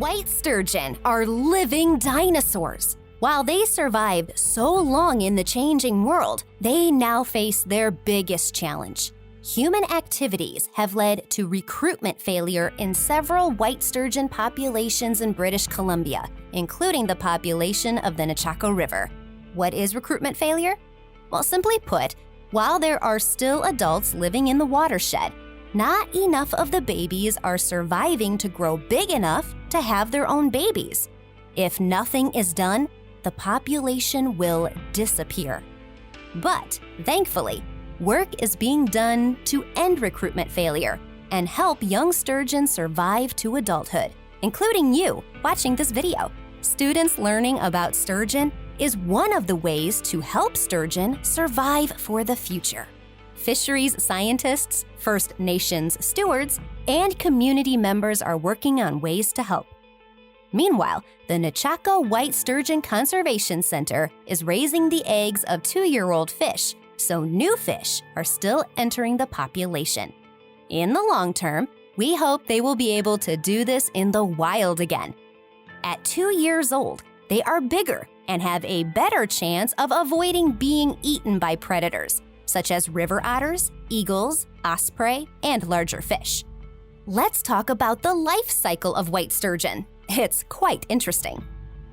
White sturgeon are living dinosaurs. While they survived so long in the changing world, they now face their biggest challenge. Human activities have led to recruitment failure in several white sturgeon populations in British Columbia, including the population of the Nechako River. What is recruitment failure? Well, simply put, while there are still adults living in the watershed, not enough of the babies are surviving to grow big enough to have their own babies. If nothing is done, the population will disappear. But thankfully, work is being done to end recruitment failure and help young sturgeon survive to adulthood, including you watching this video. Students learning about sturgeon is one of the ways to help sturgeon survive for the future. Fisheries scientists, First Nations stewards, and community members are working on ways to help. Meanwhile, the Nechako White Sturgeon Conservation Center is raising the eggs of 2-year-old fish, so new fish are still entering the population. In the long term, we hope they will be able to do this in the wild again. At 2 years old, they are bigger and have a better chance of avoiding being eaten by predators, such as river otters, eagles, osprey, and larger fish. Let's talk about the life cycle of white sturgeon. It's quite interesting.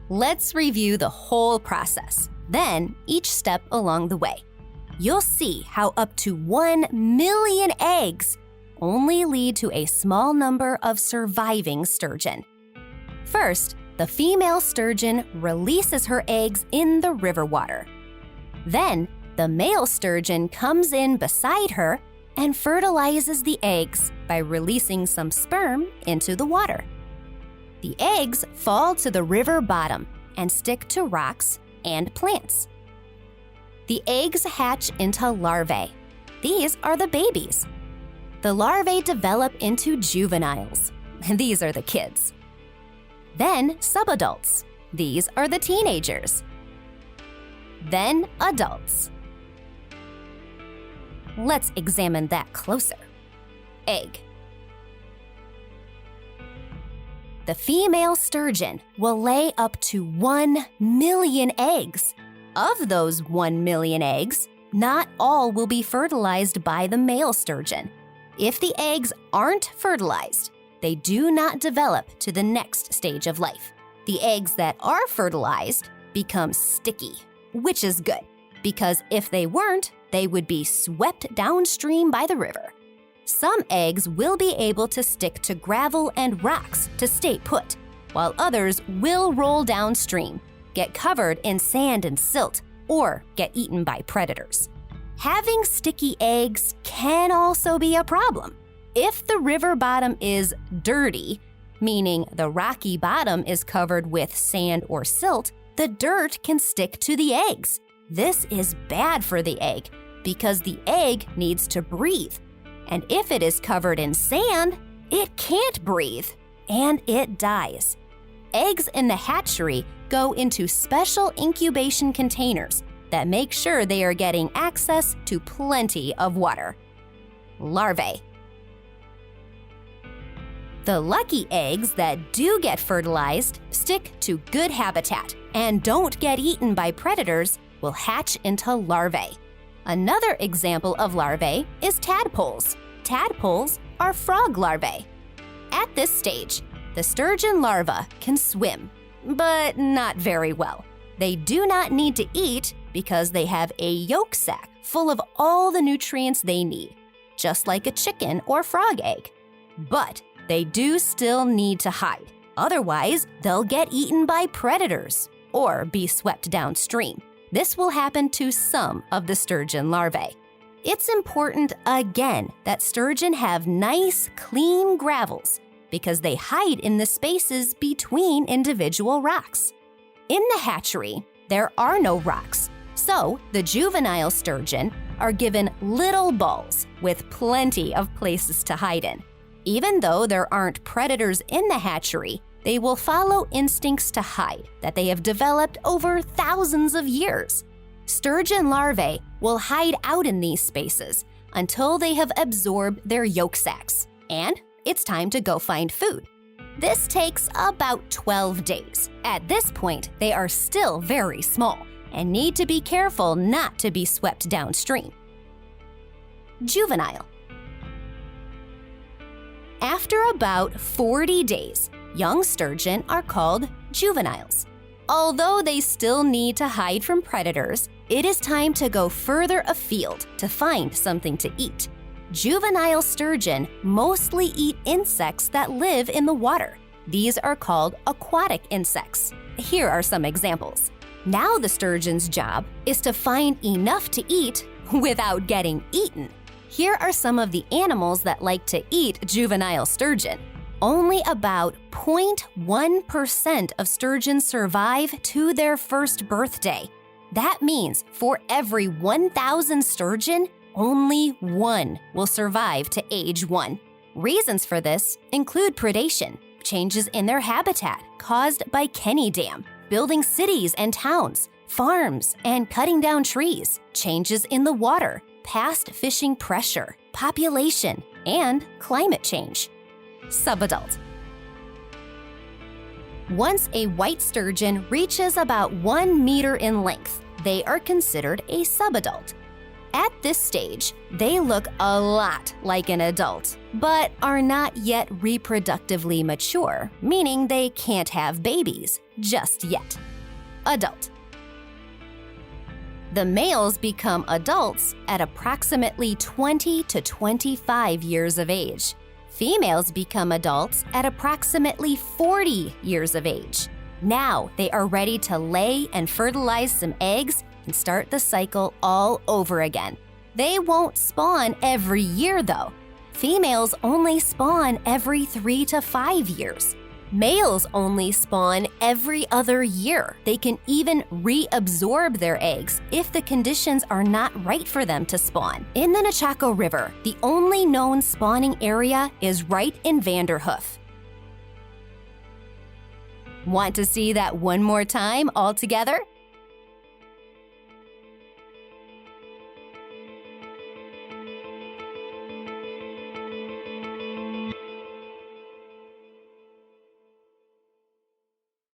Let's review the whole process, then each step along the way. You'll see how up to 1 million eggs only lead to a small number of surviving sturgeon. First, the female sturgeon releases her eggs in the river water. Then, the male sturgeon comes in beside her and fertilizes the eggs by releasing some sperm into the water. The eggs fall to the river bottom and stick to rocks and plants. The eggs hatch into larvae. These are the babies. The larvae develop into juveniles. These are the kids. Then subadults. These are the teenagers. Then adults. Let's examine that closer. Egg. The female sturgeon will lay up to 1 million eggs. Of those 1 million eggs, not all will be fertilized by the male sturgeon. If the eggs aren't fertilized, they do not develop to the next stage of life. The eggs that are fertilized become sticky, which is good, because if they weren't, they would be swept downstream by the river. Some eggs will be able to stick to gravel and rocks to stay put, while others will roll downstream, get covered in sand and silt, or get eaten by predators. Having sticky eggs can also be a problem. If the river bottom is dirty, meaning the rocky bottom is covered with sand or silt, the dirt can stick to the eggs. This is bad for the egg because the egg needs to breathe. And if it is covered in sand, it can't breathe and it dies. Eggs in the hatchery go into special incubation containers that make sure they are getting access to plenty of water. Larvae. The lucky eggs that do get fertilized stick to good habitat and don't get eaten by predators will hatch into larvae. Another example of larvae is tadpoles. Tadpoles are frog larvae. At this stage, the sturgeon larva can swim, but not very well. They do not need to eat because they have a yolk sac full of all the nutrients they need, just like a chicken or frog egg. But they do still need to hide. Otherwise, they'll get eaten by predators or be swept downstream. This will happen to some of the sturgeon larvae. It's important, again, that sturgeon have nice, clean gravels because they hide in the spaces between individual rocks. In the hatchery, there are no rocks, so the juvenile sturgeon are given little balls with plenty of places to hide in. Even though there aren't predators in the hatchery, they will follow instincts to hide that they have developed over thousands of years. Sturgeon larvae will hide out in these spaces until they have absorbed their yolk sacs, and it's time to go find food. This takes about 12 days. At this point, they are still very small and need to be careful not to be swept downstream. Juvenile. After about 40 days, young sturgeon are called juveniles. Although they still need to hide from predators, it is time to go further afield to find something to eat. Juvenile sturgeon mostly eat insects that live in the water. These are called aquatic insects. Here are some examples. Now the sturgeon's job is to find enough to eat without getting eaten. Here are some of the animals that like to eat juvenile sturgeon. Only about 0.1% of sturgeons survive to their first birthday. That means for every 1,000 sturgeon, only one will survive to age 1. Reasons for this include predation, changes in their habitat caused by Kenny Dam, building cities and towns, farms, and cutting down trees, changes in the water, past fishing pressure, population, and climate change. Subadult. Once a white sturgeon reaches about 1 meter in length, they are considered a subadult. At this stage, they look a lot like an adult, but are not yet reproductively mature, meaning they can't have babies just yet. Adult. The males become adults at approximately 20 to 25 years of age. Females become adults at approximately 40 years of age. Now they are ready to lay and fertilize some eggs and start the cycle all over again. They won't spawn every year though. Females only spawn every 3 to 5 years. Males only spawn every other year. They can even reabsorb their eggs if the conditions are not right for them to spawn. In the Nechako River, the only known spawning area is right in Vanderhoof. Want to see that one more time all together?